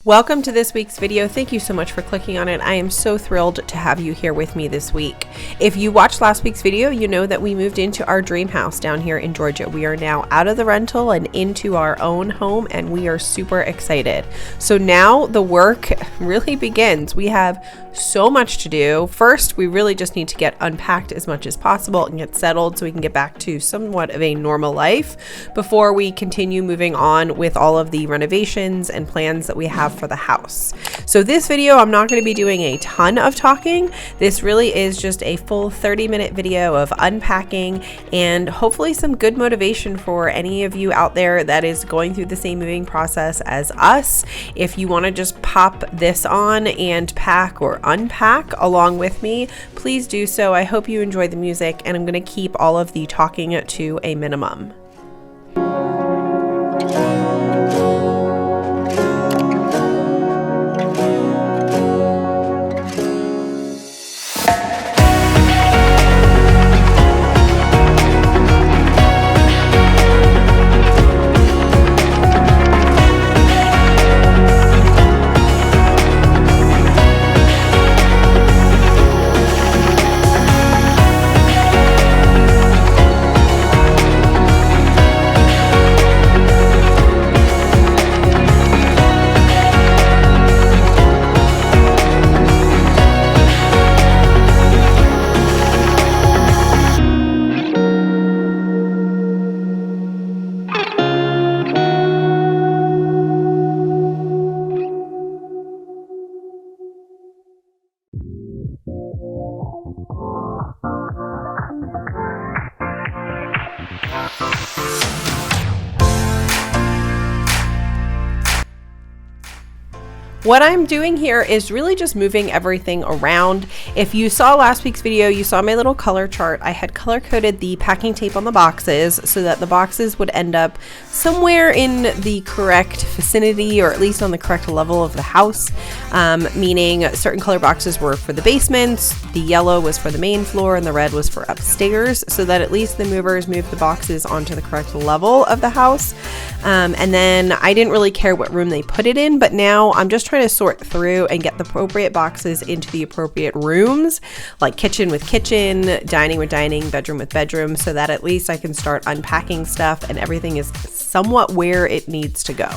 Welcome to this week's video. Thank you so much for clicking on it. I am so thrilled to have you here with me this week. If you watched last week's video, you know that we moved into our dream house down here in Georgia. We are now out of the rental and into our own home, and we are super excited. So now the work really begins. We have so much to do. First, we really just need to get unpacked as much as possible and get settled so we can get back to somewhat of a normal life before we continue moving on with all of the renovations and plans that we have for the house. So this video, I'm not going to be doing a ton of talking. This really is just a full 30-minute video of unpacking and hopefully some good motivation for any of you out there that is going through the same moving process as us. If you want to just pop this on and pack or unpack along with me, please do so. I hope you enjoy the music, and I'm going to keep all of the talking to a minimum. What I'm doing here is really just moving everything around. If you saw last week's video, you saw my little color chart. I had color coded the packing tape on the boxes so that the boxes would end up somewhere in the correct vicinity, or at least on the correct level of the house, meaning certain color boxes were for the basements, the yellow was for the main floor, and the red was for upstairs, so that at least the movers moved the boxes onto the correct level of the house. And then I didn't really care what room they put it in, but now I'm just trying to sort through and get the appropriate boxes into the appropriate rooms, like kitchen with kitchen, dining with dining, bedroom with bedroom, so that at least I can start unpacking stuff and everything is somewhat where it needs to go.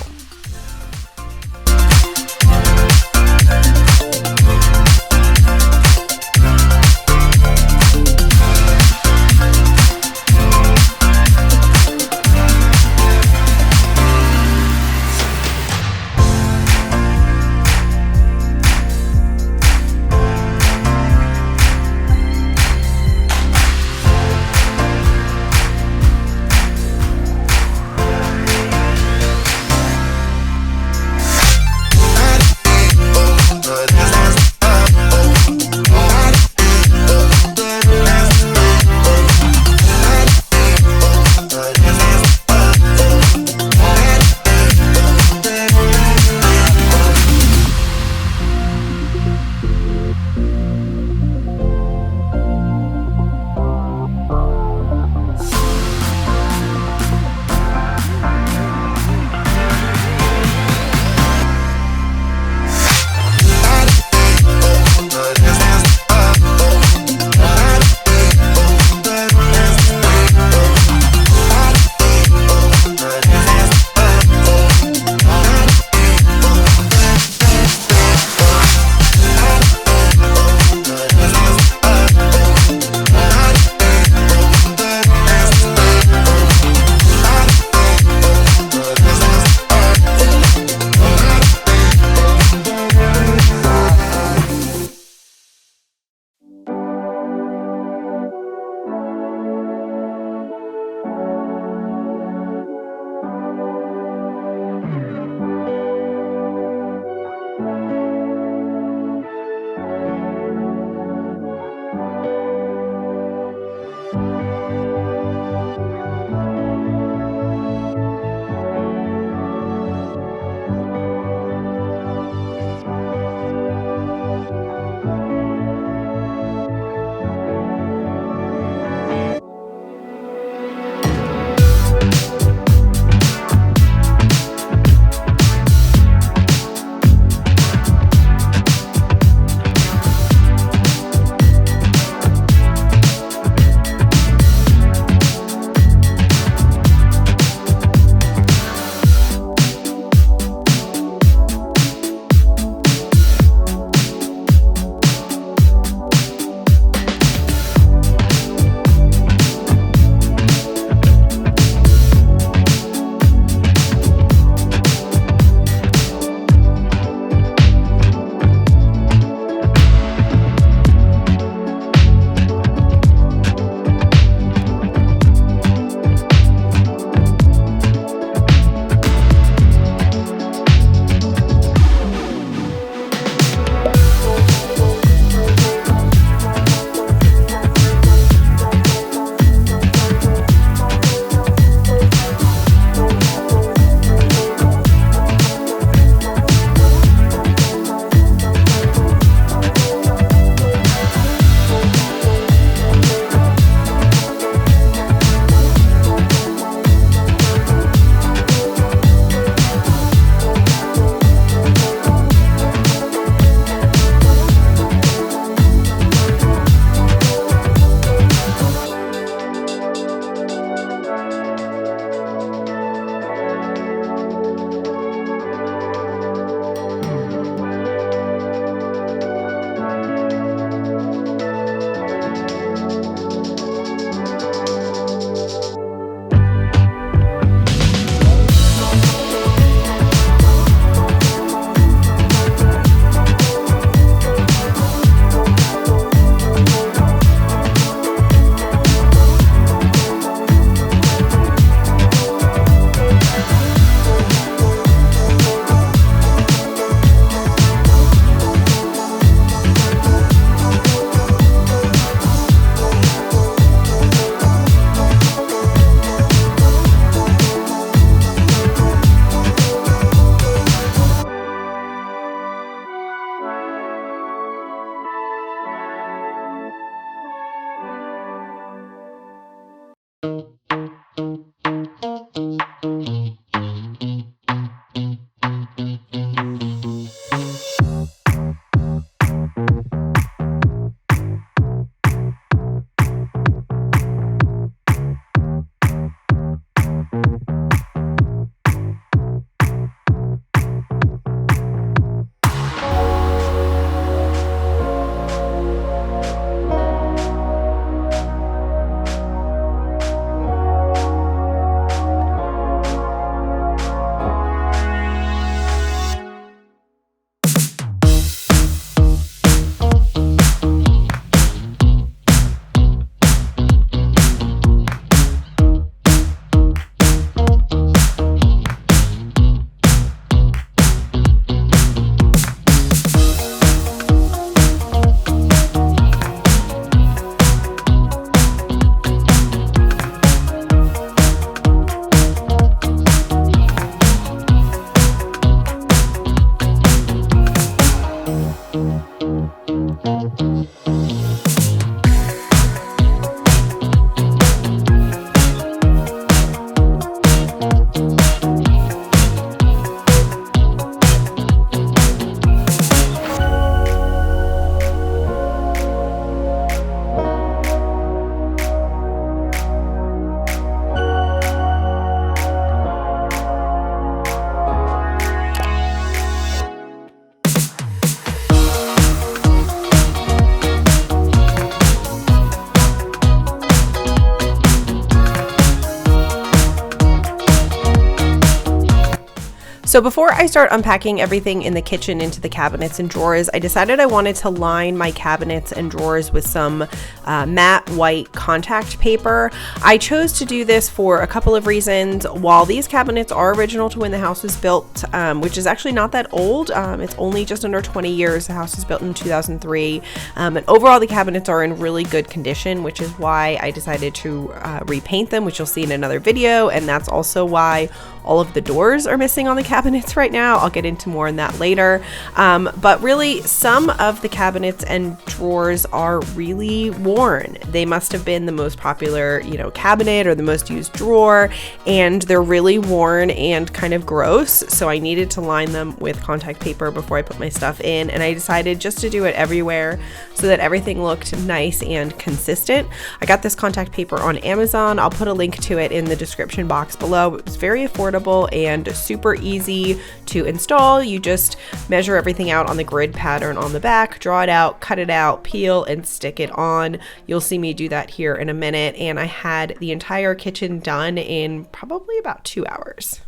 So before I start unpacking everything in the kitchen into the cabinets and drawers, I decided I wanted to line my cabinets and drawers with some matte white contact paper. I chose to do this for a couple of reasons. While these cabinets are original to when the house was built, which is actually not that old, it's only just under 20 years. The house was built in 2003, and overall the cabinets are in really good condition, which is why I decided to repaint them, which you'll see in another video, and that's also why all of the doors are missing on the cabinets right now. I'll get into more on that later. But really, some of the cabinets and drawers are really worn. They must have been the most popular, cabinet or the most used drawer, and they're really worn and kind of gross. So I needed to line them with contact paper before I put my stuff in, and I decided just to do it everywhere so that everything looked nice and consistent. I got this contact paper on Amazon. I'll put a link to it in the description box below. It was very affordable and super easy to install. You just measure everything out on the grid pattern on the back, draw it out, cut it out, peel, and stick it on. You'll see me do that here in a minute, and I had the entire kitchen done in probably about 2 hours.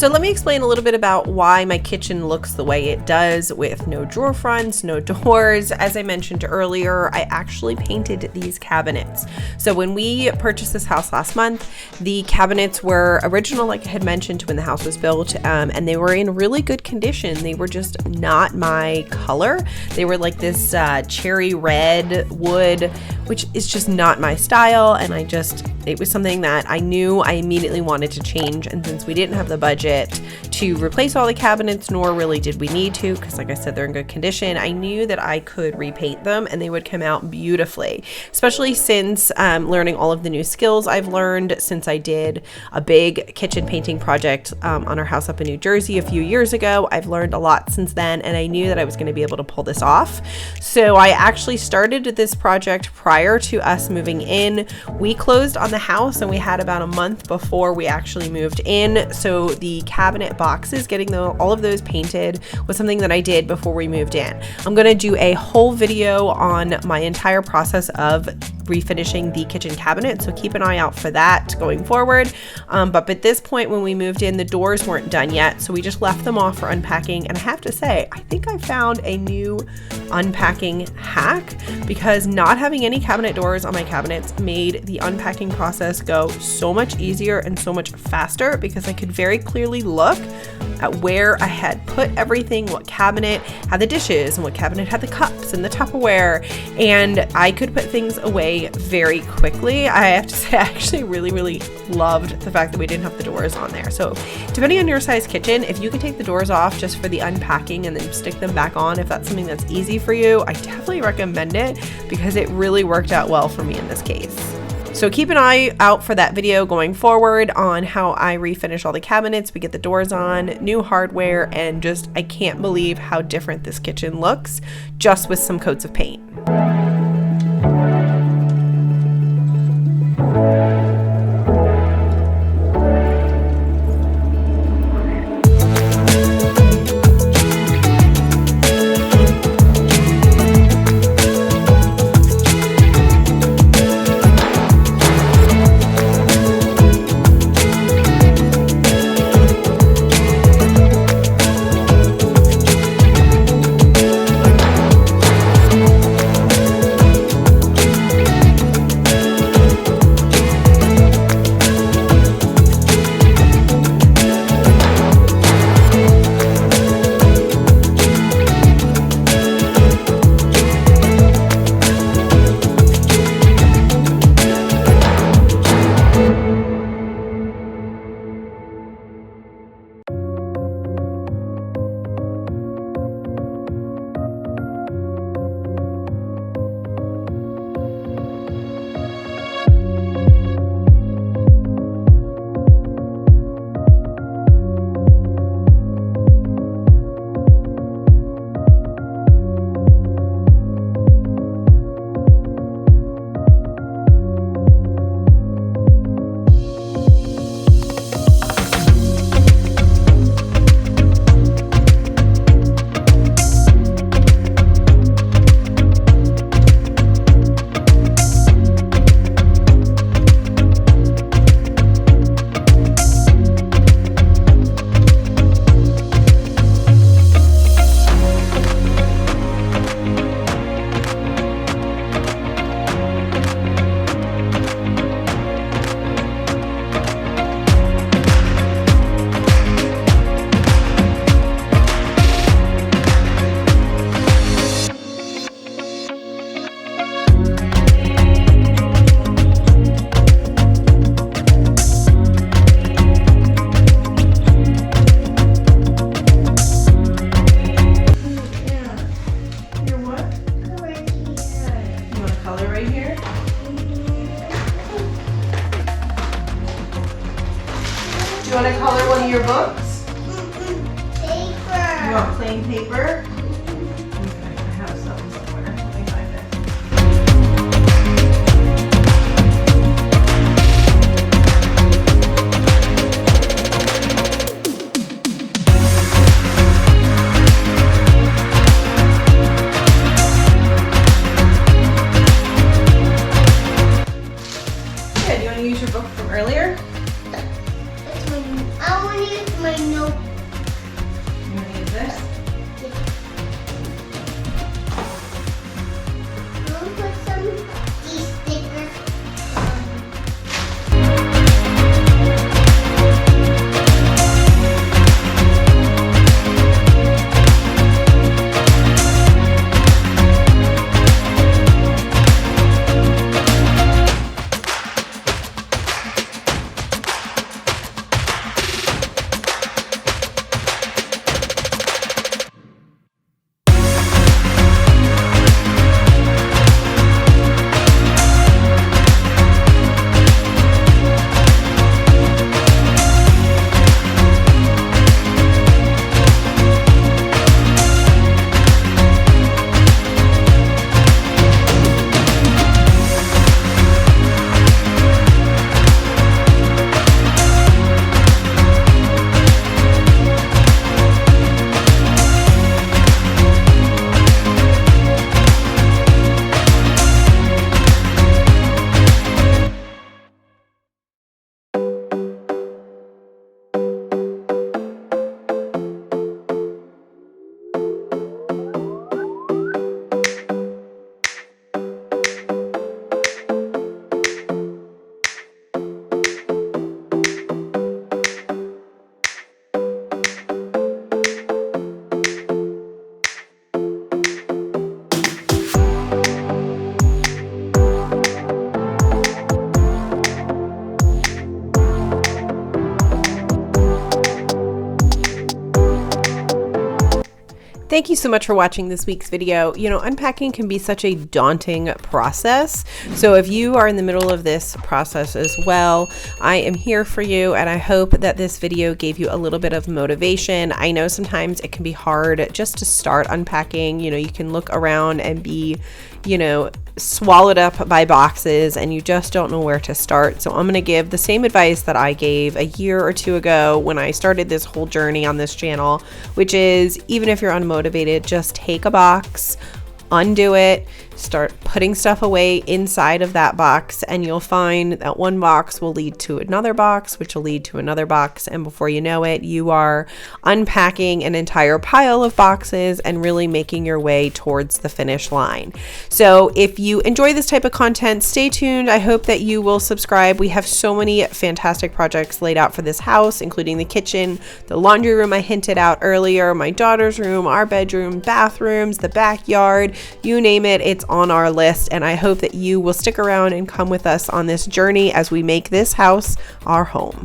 So let me explain a little bit about why my kitchen looks the way it does with no drawer fronts, no doors. As I mentioned earlier, I actually painted these cabinets. So when we purchased this house last month, the cabinets were original, like I had mentioned when the house was built, and they were in really good condition. They were just not my color. They were like this cherry red wood, which is just not my style, and it was something that I knew I immediately wanted to change. And since we didn't have the budget to replace all the cabinets, nor really did we need to, because like I said, they're in good condition, I knew that I could repaint them and they would come out beautifully, especially since learning all of the new skills I've learned since I did a big kitchen painting project on our house up in New Jersey a few years ago. I've learned a lot since then, and I knew that I was going to be able to pull this off. So I actually started this project prior to us moving in. We closed on the house and we had about a month before we actually moved in. So the cabinet boxes, getting all of those painted was something that I did before we moved in. I'm going to do a whole video on my entire process of refinishing the kitchen cabinet, so keep an eye out for that going forward. But at this point, when we moved in, the doors weren't done yet, so we just left them off for unpacking. And I have to say, I think I found a new unpacking hack, because not having any cabinet doors on my cabinets made the unpacking process go so much easier and so much faster, because I could very clearly look at where I had put everything, what cabinet had the dishes and what cabinet had the cups and the Tupperware, and I could put things away very quickly. I have to say, I actually really loved the fact that we didn't have the doors on there. So depending on your size kitchen, if you could take the doors off just for the unpacking and then stick them back on, if that's something that's easy for you, I definitely recommend it, because it really worked out well for me in this case. So keep an eye out for that video going forward on how I refinish all the cabinets, we get the doors on, new hardware, and just, I can't believe how different this kitchen looks just with some coats of paint. you want to color one of your books? Paper. You want plain paper? Okay, I have some somewhere. Let me find it. Yeah, do you want to use your book from earlier? I want to use my notebook. Thank you so much for watching this week's video. You know, unpacking can be such a daunting process. So if you are in the middle of this process as well, I am here for you, and I hope that this video gave you a little bit of motivation. I know sometimes it can be hard just to start unpacking. You know, you can look around and be, you know, swallowed up by boxes and you just don't know where to start. So I'm going to give the same advice that I gave a year or two ago when I started this whole journey on this channel, which is even if you're unmotivated, just take a box, undo it, start putting stuff away inside of that box, and you'll find that one box will lead to another box, which will lead to another box, and before you know it, you are unpacking an entire pile of boxes and really making your way towards the finish line. So if you enjoy this type of content, stay tuned. I hope that you will subscribe. We have so many fantastic projects laid out for this house, including the kitchen, the laundry room I hinted out earlier, my daughter's room, our bedroom, bathrooms, the backyard, you name it, it's on our list. And I hope that you will stick around and come with us on this journey as we make this house our home.